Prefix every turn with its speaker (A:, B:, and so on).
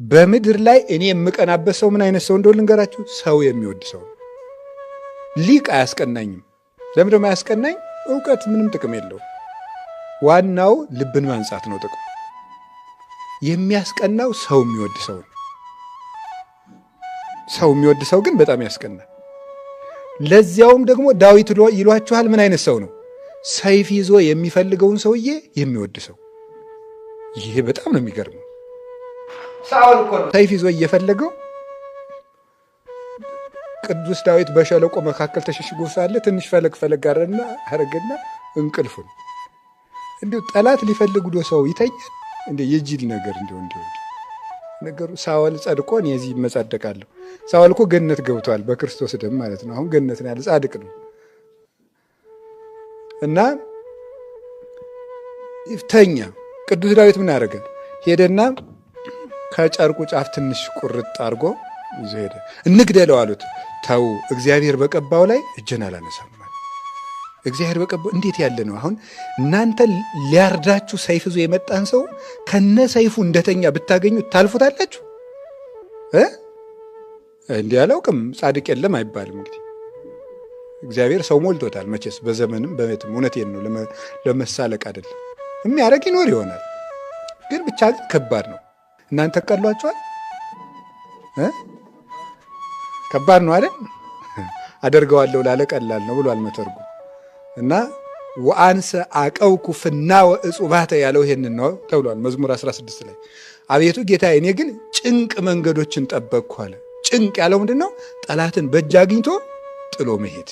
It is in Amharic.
A: በምድር ላይ እኔ የምቀናበት ሰው ምን አይነት ሰው እንደሆነ ልንገራችሁ። ሰው የሚወድ ሰው። ሊቅ አያስቀናኝም። ለምን ደግሞ አያስቀናኝ? እውቀት ምንም ጥቅም የለውም። ዋናው ልብን ማንጻት ነው ጥቅሙ። የሚያስቀናው ሰው የሚወድ ሰው ነው። ሰው የሚወድ ሰው ግን በጣም ያስቀናል። ለዚያውም ደግሞ ዳዊት ይሏችኋል ምን አይነት ሰው ነው? ሰይፍ ይዞ የሚፈልገውን ሰውዬ የሚወድ ሰው። ይሄ በጣም ነው የሚገርመው። ሳኦል እኮ ነው ሰይፍ ይዞ እየፈለገው ቅዱስ ዳዊት በሸለቆ መካከል ተሸሽጎ ሳለ ትንሽ ፈለግ አረገና እንቅልፉን እንዲሁ ጠላት ሊፈልግ ዶ ሰው ይተኛል እንዴ? የጅል ነገር እንዲሁ ነገሩ። ሳኦል ጸድቆን የዚህ መጻደቃለሁ። ሳኦል እኮ ገነት ገብቷል በክርስቶስ ደም ማለት ነው። አሁን ገነት ነው ያለ ጻድቅ ነው። እና ይፍተኛ ቅዱስ ዳዊት ምን አደረገ? ሄደና ከጨርቁ ጫፍ ትንሽ ቁርጥ አድርጎ ይዞ ሄደ። እንግደለው አሉት። ተው እግዚአብሔር በቀባው ላይ እጄን አላነሳም። እግዚአብሔር በቀባው እንዴት ያለ ነው! አሁን እናንተ ሊያርዳችሁ ሰይፍ ይዞ የመጣን ሰው ከነ ሰይፉ እንደተኛ ብታገኙ ታልፉታላችሁ? እንዲህ አላውቅም ጻድቅ የለም አይባልም። እንግዲህ እግዚአብሔር ሰው ሞልቶታል መቼስ በዘመንም በቤትም። እውነቴን ነው፣ ለመሳለቅ አይደለም። የሚያደርግ ይኖር ይሆናል፣ ግን ብቻ ከባድ ነው። እናንተ ቀሏችኋል? ከባድ ነው አይደል? አደርገዋለሁ ላለ ቀላል ነው ብሏል መተርጉም። እና ወአንሰ አቀውኩ ፍናወ እጹባተ ያለው ይሄንን ነው ተብሏል መዝሙር 16 ላይ። አቤቱ ጌታዬ እኔ ግን ጭንቅ መንገዶችን ጠበቅኩ አለ። ጭንቅ ያለው ምንድን ነው? ጠላትን በእጅ አግኝቶ ጥሎ መሄድ።